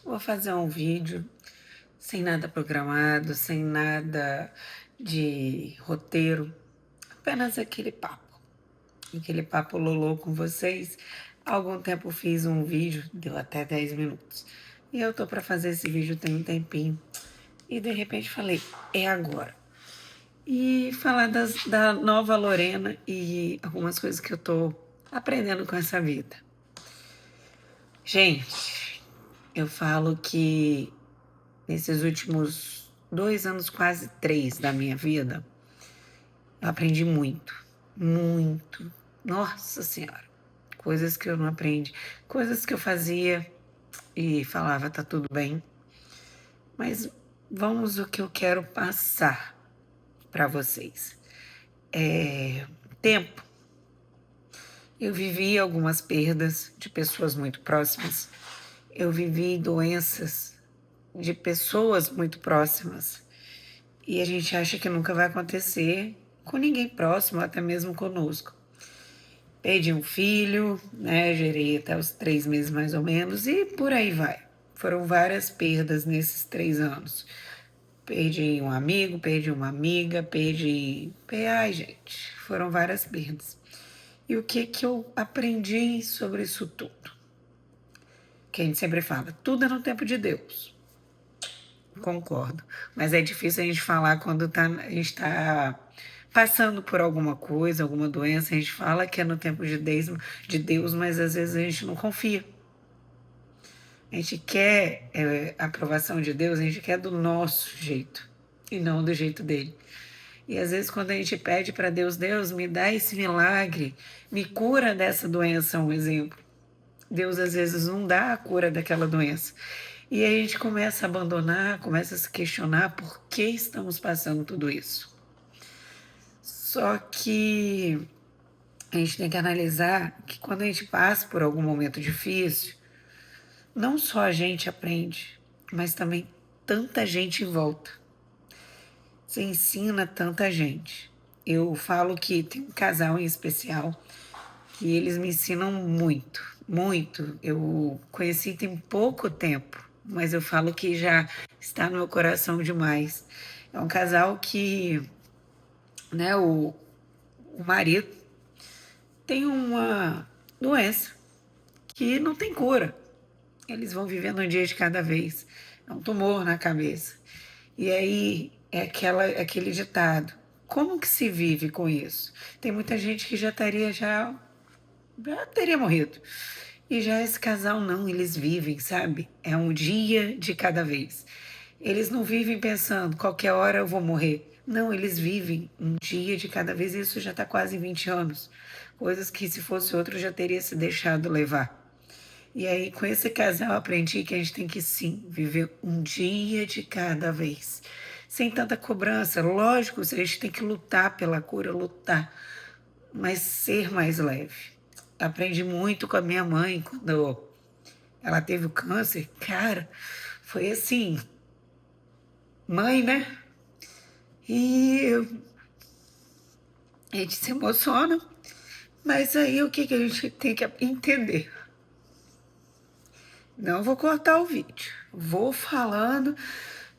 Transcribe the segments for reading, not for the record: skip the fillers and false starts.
Vou fazer um vídeo sem nada programado, sem nada de roteiro, apenas aquele papo lolô com vocês. Há algum tempo fiz um vídeo, deu até 10 minutos. E eu tô para fazer esse vídeo tem um tempinho. E de repente falei, é agora. E falar da nova Lorena e algumas coisas que eu tô aprendendo com essa vida. Gente, eu falo que nesses últimos 2 anos, quase 3 da minha vida, eu aprendi muito, muito. Nossa Senhora, coisas que eu não aprendi, coisas que eu fazia e falava, tá tudo bem, mas vamos o que eu quero passar para vocês. Tempo. Eu vivi algumas perdas de pessoas muito próximas, eu vivi doenças de pessoas muito próximas. E a gente acha que nunca vai acontecer com ninguém próximo, até mesmo conosco. Perdi um filho, né? Gerei até os 3 meses mais ou menos, e por aí vai. Foram várias perdas nesses 3 anos. Perdi um amigo, perdi uma amiga, perdi. Ai, gente, foram várias perdas. E o que que eu aprendi sobre isso tudo? Que a gente sempre fala, tudo é no tempo de Deus. Concordo. Mas é difícil a gente falar quando a gente está passando por alguma coisa, alguma doença. A gente fala que é no tempo de Deus, mas às vezes a gente não confia. A gente quer a aprovação de Deus, a gente quer do nosso jeito e não do jeito dele. E às vezes quando a gente pede para Deus, Deus, me dá esse milagre, me cura dessa doença, um exemplo. Deus às vezes não dá a cura daquela doença. E aí a gente começa a abandonar, começa a se questionar por que estamos passando tudo isso. Só que a gente tem que analisar que quando a gente passa por algum momento difícil, não só a gente aprende, mas também tanta gente em volta. Você ensina tanta gente. Eu falo que tem um casal em especial que eles me ensinam muito, muito. Eu conheci tem pouco tempo, mas eu falo que já está no meu coração demais. É um casal que, né, o marido tem uma doença que não tem cura. Eles vão vivendo um dia de cada vez. É um tumor na cabeça. E aí é aquele ditado. Como que se vive com isso? Tem muita gente que já teria morrido. E já esse casal não, eles vivem, sabe? É um dia de cada vez. Eles não vivem pensando, qualquer hora eu vou morrer. Não, eles vivem um dia de cada vez, e isso já está quase 20 anos. Coisas que se fosse outro já teria se deixado levar. E aí, com esse casal, eu aprendi que a gente tem que sim viver um dia de cada vez. Sem tanta cobrança. Lógico, a gente tem que lutar pela cura, lutar, mas ser mais leve. Aprendi muito com a minha mãe quando ela teve o câncer. Cara, foi assim, mãe, né? E a gente se emociona, mas aí o que que a gente tem que entender? Não vou cortar o vídeo, vou falando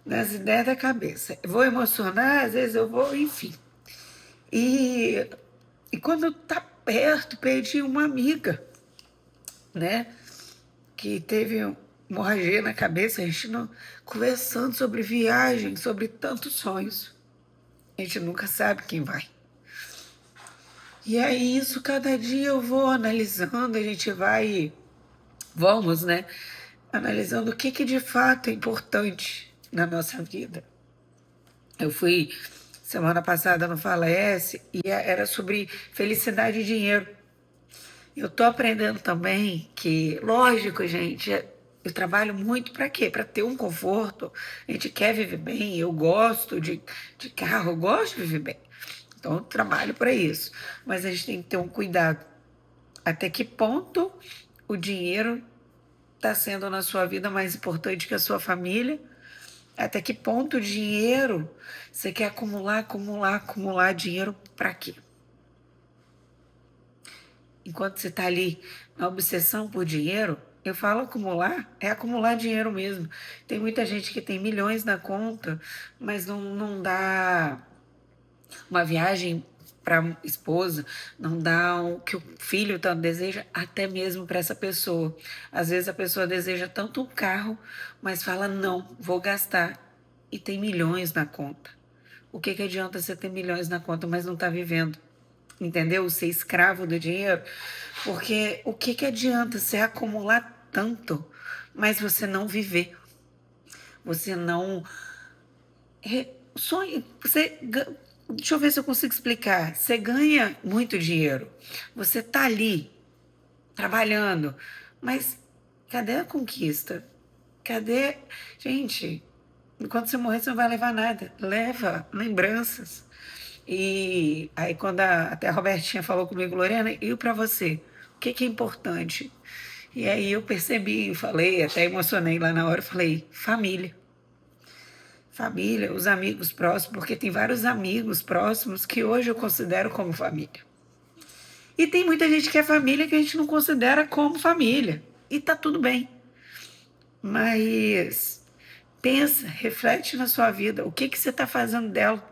nas ideias da cabeça. Vou emocionar, às vezes eu vou, enfim. E, e quando tá perto, perdi uma amiga, né? Que teve hemorragia na cabeça, a gente não, conversando sobre viagem, sobre tantos sonhos. A gente nunca sabe quem vai. E aí, isso, cada dia eu vou analisando, a gente vamos, né? Analisando o que que de fato é importante na nossa vida. Eu fui semana passada no Falece e era sobre felicidade e dinheiro. Eu tô aprendendo também que, lógico, gente, eu trabalho muito para quê? Para ter um conforto. A gente quer viver bem, eu gosto de carro, eu gosto de viver bem. Então, eu trabalho para isso. Mas a gente tem que ter um cuidado. Até que ponto o dinheiro está sendo na sua vida mais importante que a sua família? Até que ponto o dinheiro você quer acumular, acumular, acumular dinheiro para quê? Enquanto você está ali na obsessão por dinheiro, Eu falo acumular, é acumular dinheiro mesmo. Tem muita gente que tem milhões na conta, mas não dá uma viagem para a esposa, não dá o que o filho tanto deseja, até mesmo para essa pessoa. Às vezes a pessoa deseja tanto um carro, mas fala, não, vou gastar. E tem milhões na conta. O que que adianta você ter milhões na conta, mas não está vivendo? Entendeu? Ser escravo do dinheiro. Porque o que que adianta você acumular tanto, mas você não viver? Você não sonho, deixa eu ver se eu consigo explicar. Você ganha muito dinheiro, você tá ali trabalhando, mas cadê a conquista? Cadê? Gente, enquanto você morrer, você não vai levar nada. Leva lembranças. E aí, quando até a Robertinha falou comigo, Lorena, e para você? O que que é importante? E aí eu percebi, falei, até emocionei lá na hora, falei, família. Família, os amigos próximos, porque tem vários amigos próximos que hoje eu considero como família. E tem muita gente que é família que a gente não considera como família. E tá tudo bem. Mas pensa, reflete na sua vida. O que que você está fazendo dela?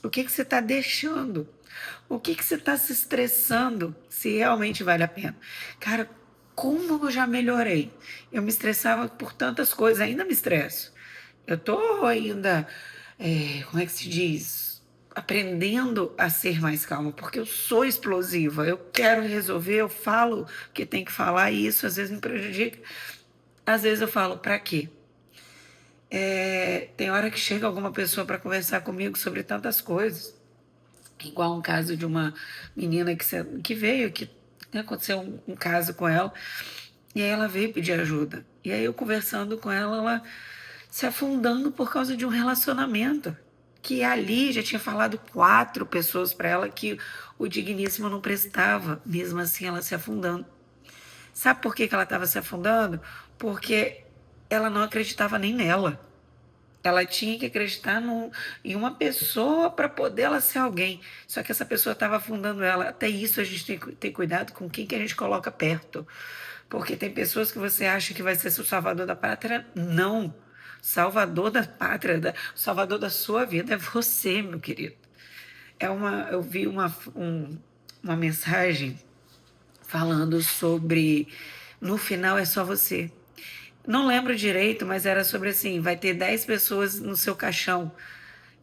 O que que você está deixando? O que que você está se estressando se realmente vale a pena? Cara, como eu já melhorei? Eu me estressava por tantas coisas, ainda me estresso. Eu tô ainda, como é que se diz? Aprendendo a ser mais calma, porque eu sou explosiva, eu quero resolver, eu falo o que tem que falar e isso às vezes me prejudica. Às vezes eu falo, pra quê? Tem hora que chega alguma pessoa para conversar comigo sobre tantas coisas, igual um caso de uma menina que veio, que aconteceu um caso com ela, e aí ela veio pedir ajuda. E aí eu conversando com ela, ela se afundando por causa de um relacionamento. Que ali já tinha falado 4 pessoas para ela que o digníssimo não prestava. Mesmo assim, ela se afundando. Sabe por que que ela estava se afundando? Porque ela não acreditava nem nela. Ela tinha que acreditar em uma pessoa para poder ela ser alguém. Só que essa pessoa estava afundando ela. Até isso a gente tem que ter cuidado com quem que a gente coloca perto. Porque tem pessoas que você acha que vai ser o salvador da pátria. Não. Salvador da pátria, salvador da sua vida é você, meu querido. Eu vi uma mensagem falando sobre no final é só você. Não lembro direito, mas era sobre assim: vai ter 10 pessoas no seu caixão.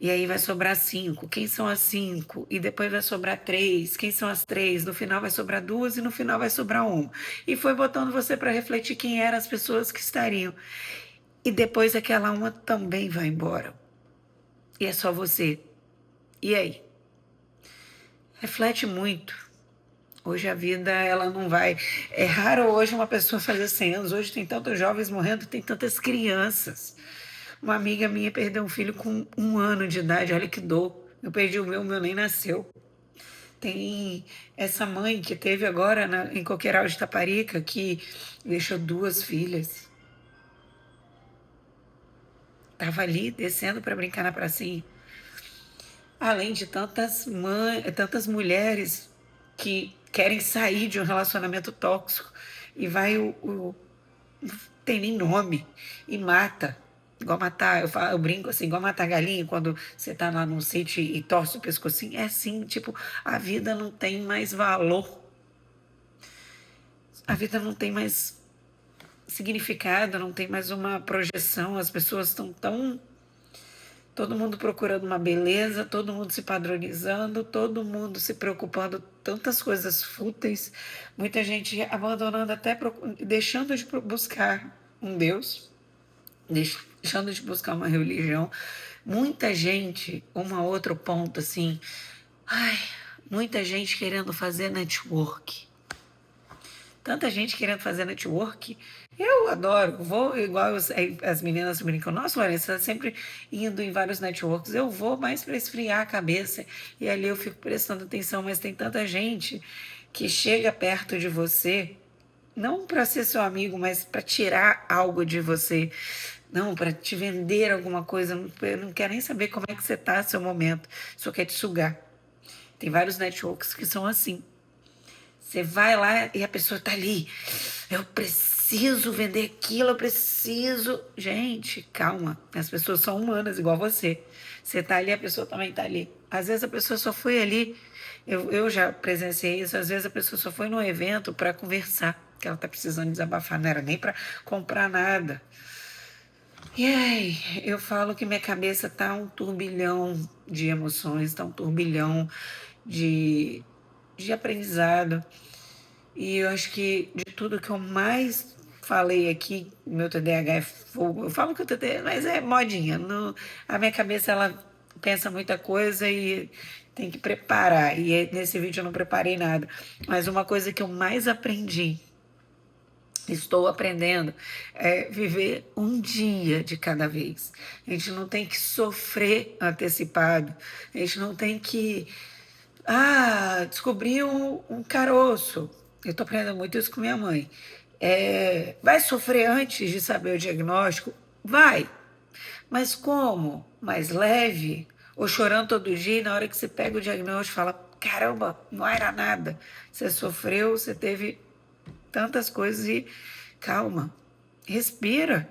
E aí vai sobrar 5. Quem são as 5? E depois vai sobrar 3. Quem são as 3? No final vai sobrar 2 e no final vai sobrar 1. E foi botando você para refletir quem eram as pessoas que estariam. E depois aquela uma também vai embora. E é só você. E aí? Reflete muito. Hoje a vida, ela não vai. É raro hoje uma pessoa fazer 100 anos. Hoje tem tantos jovens morrendo, tem tantas crianças. Uma amiga minha perdeu um filho com 1 ano de idade. Olha que dor. Eu perdi o meu nem nasceu. Tem essa mãe que teve agora em Coqueiral de Taparica, que deixou 2 filhas. Tava ali descendo para brincar na pracinha. Além de tantas mulheres que querem sair de um relacionamento tóxico e vai tem nem nome e mata. Igual matar, eu brinco assim, igual matar galinha quando você tá lá num sítio e torce o pescocinho. É assim, tipo, a vida não tem mais valor. A vida não tem mais significado, não tem mais uma projeção. As pessoas estão tão. Todo mundo procurando uma beleza, todo mundo se padronizando, todo mundo se preocupando, tantas coisas fúteis, muita gente abandonando até, deixando de buscar um Deus, deixando de buscar uma religião. Muita gente, outro ponto assim, ai, muita gente querendo fazer network. Tanta gente querendo fazer network. Eu adoro, vou igual as meninas brincam, nossa, Larissa, você tá sempre indo em vários networks. Eu vou mais para esfriar a cabeça e ali eu fico prestando atenção, mas tem tanta gente que chega perto de você, não para ser seu amigo, mas para tirar algo de você, não, para te vender alguma coisa. Não quer nem saber como é que você está, seu momento, só quer te sugar. Tem vários networks que são assim. Você vai lá e a pessoa tá ali. Eu preciso preciso vender aquilo, eu preciso. Gente, calma. As pessoas são humanas, igual você. Você tá ali, a pessoa também tá ali. Às vezes a pessoa só foi ali. Eu já presenciei isso. Às vezes a pessoa só foi num evento para conversar, que ela tá precisando desabafar, não era nem para comprar nada. E aí, eu falo que minha cabeça tá um turbilhão de emoções, tá um turbilhão de, de aprendizado. E eu acho que de tudo que eu mais falei aqui, meu TDAH é fogo. Eu falo que eu TDAH, mas é modinha. A minha cabeça, ela pensa muita coisa e tem que preparar. E nesse vídeo eu não preparei nada. Mas uma coisa que eu mais aprendi, estou aprendendo, é viver um dia de cada vez. A gente não tem que sofrer antecipado. A gente não tem que descobri um caroço. Eu tô aprendendo muito isso com minha mãe. Vai sofrer antes de saber o diagnóstico? Vai. Mas como? Mais leve? Ou chorando todo dia e na hora que você pega o diagnóstico fala, caramba, não era nada. Você sofreu, você teve tantas coisas e calma, respira.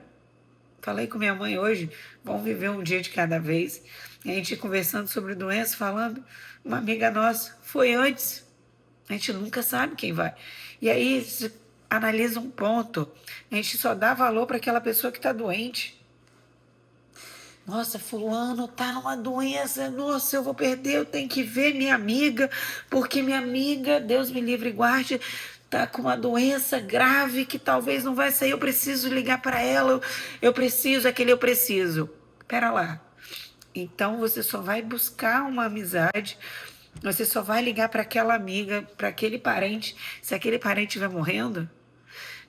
Falei com minha mãe hoje, vamos viver um dia de cada vez. A gente conversando sobre doença, falando, uma amiga nossa, foi antes. A gente nunca sabe quem vai. E aí se analisa um ponto, a gente só dá valor para aquela pessoa que está doente. Nossa, fulano tá numa doença, nossa, eu vou perder, eu tenho que ver minha amiga, porque minha amiga, Deus me livre e guarde, tá com uma doença grave que talvez não vai sair, eu preciso ligar para ela, eu preciso, aquele eu preciso. Pera lá. Então você só vai buscar uma amizade, você só vai ligar para aquela amiga, para aquele parente, se aquele parente estiver morrendo,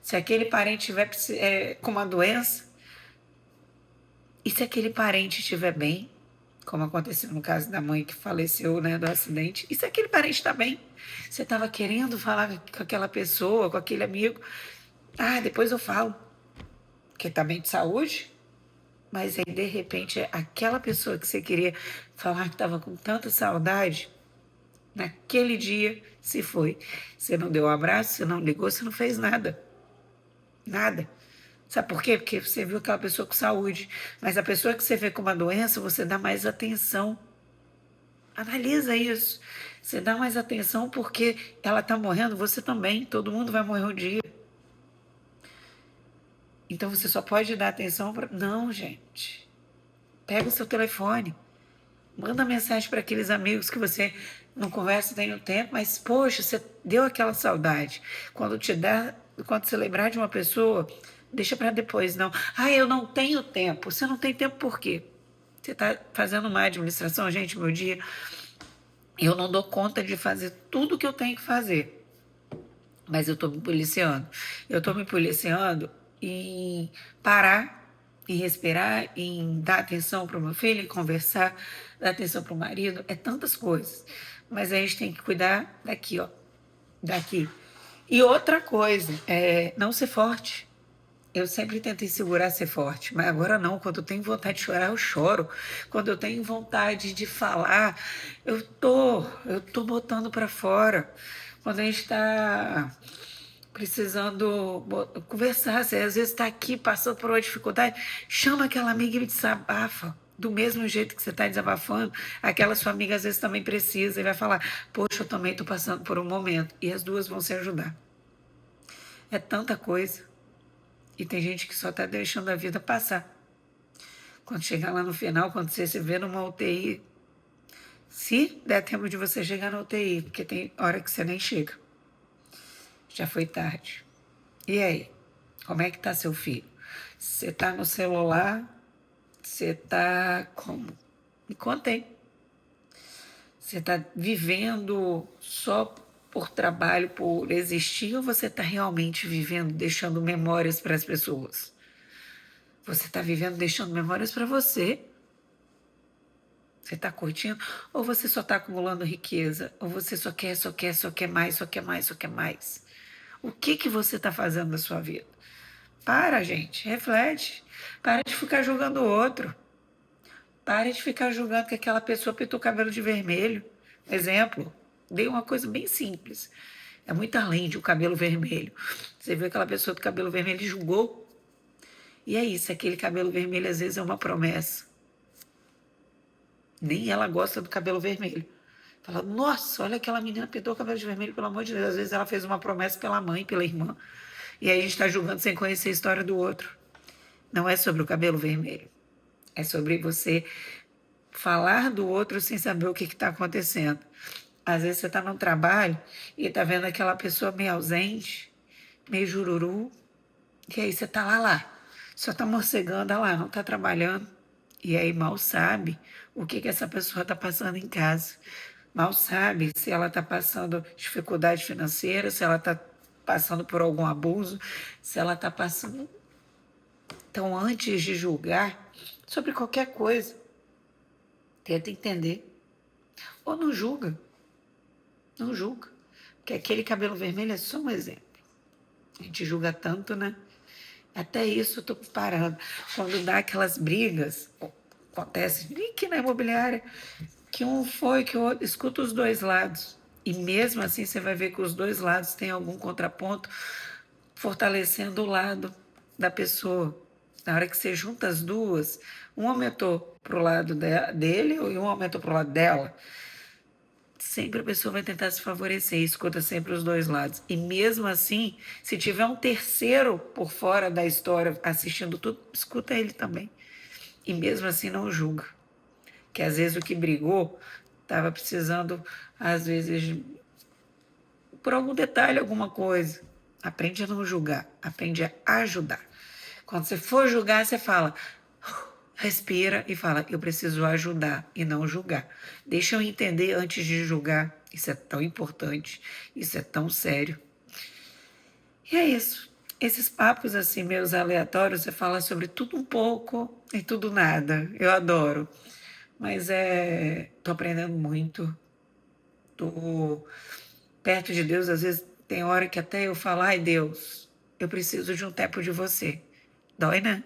se aquele parente estiver com uma doença, e se aquele parente estiver bem, como aconteceu no caso da mãe que faleceu, né, do acidente, e se aquele parente está bem? Você estava querendo falar com aquela pessoa, com aquele amigo, depois eu falo, porque está bem de saúde, mas aí de repente aquela pessoa que você queria falar que estava com tanta saudade, naquele dia se foi. Você não deu um abraço, você não ligou, você não fez nada. Nada. Sabe por quê? Porque você viu aquela pessoa com saúde. Mas a pessoa que você vê com uma doença, você dá mais atenção. Analisa isso. Você dá mais atenção porque ela está morrendo, você também. Todo mundo vai morrer um dia. Então você só pode dar atenção para. Não, gente. Pega o seu telefone. Manda mensagem para aqueles amigos que você não conversa tem um tempo, mas, poxa, você deu aquela saudade. Quando você lembrar de uma pessoa, deixa para depois, não. Eu não tenho tempo. Você não tem tempo por quê? Você está fazendo má administração, gente, meu dia. Eu não dou conta de fazer tudo o que eu tenho que fazer. Mas eu estou me policiando. Eu estou me policiando em parar, em respirar, em dar atenção para o meu filho, em conversar, dar atenção para o marido. É tantas coisas. Mas a gente tem que cuidar daqui, ó. Daqui. E outra coisa, não ser forte. Eu sempre tentei segurar ser forte, mas agora não. Quando eu tenho vontade de chorar, eu choro. Quando eu tenho vontade de falar, eu tô botando para fora. Quando a gente está precisando conversar, você às vezes está aqui passando por uma dificuldade, chama aquela amiga e desabafa. Do mesmo jeito que você está desabafando, aquela sua amiga às vezes também precisa e vai falar, poxa, eu também estou passando por um momento. E as duas vão se ajudar. É tanta coisa. E tem gente que só está deixando a vida passar. Quando chegar lá no final, quando você se vê numa UTI, se der tempo de você chegar na UTI, porque tem hora que você nem chega. Já foi tarde. E aí? Como é que tá seu filho? Você tá no celular? Você tá como? Me conta aí. Você tá vivendo só por trabalho, por existir, ou você tá realmente vivendo, deixando memórias para as pessoas? Você tá vivendo, deixando memórias para você? Você tá curtindo? Ou você só tá acumulando riqueza? Ou você só quer, só quer, só quer mais, só quer mais, só quer mais? O que você tá fazendo na sua vida? Para, gente, reflete. Para de ficar julgando o outro. Para de ficar julgando que aquela pessoa pintou o cabelo de vermelho. Exemplo, dei uma coisa bem simples. É muito além de o cabelo vermelho. Você vê aquela pessoa do cabelo vermelho e julgou. E é isso, aquele cabelo vermelho às vezes é uma promessa. Nem ela gosta do cabelo vermelho. Fala, nossa, olha aquela menina pintou o cabelo de vermelho, pelo amor de Deus. Às vezes ela fez uma promessa pela mãe, pela irmã. E aí a gente está julgando sem conhecer a história do outro. Não é sobre o cabelo vermelho. É sobre você falar do outro sem saber o que está acontecendo. Às vezes você está no trabalho e está vendo aquela pessoa meio ausente, meio jururu, e aí você está lá. Só está morcegando lá, não está trabalhando. E aí mal sabe o que essa pessoa está passando em casa. Mal sabe se ela está passando dificuldade financeira, se ela está passando por algum abuso, se ela está passando. Então, antes de julgar sobre qualquer coisa, tenta entender. Ou não julga. Não julga. Porque aquele cabelo vermelho é só um exemplo. A gente julga tanto, né? Até isso eu tô parando. Quando dá aquelas brigas, acontece que na imobiliária, que um foi, que o outro, escuta os dois lados. E mesmo assim você vai ver que os dois lados têm algum contraponto fortalecendo o lado da pessoa. Na hora que você junta as duas, um aumentou pro lado dele e um aumentou pro lado dela. Sempre a pessoa vai tentar se favorecer, escuta sempre os dois lados. E mesmo assim, se tiver um terceiro por fora da história assistindo tudo, escuta ele também. E mesmo assim não julga. Que às vezes o que brigou estava precisando, às vezes, por algum detalhe, alguma coisa. Aprende a não julgar, aprende a ajudar. Quando você for julgar, você fala, respira e fala, eu preciso ajudar e não julgar. Deixa eu entender antes de julgar. Isso é tão importante, isso é tão sério. E é isso. Esses papos assim, meus aleatórios, você fala sobre tudo um pouco e tudo nada. Eu adoro. Mas tô aprendendo muito. Tô perto de Deus, às vezes tem hora que até eu falo, ai Deus, eu preciso de um tempo de você. Dói, né?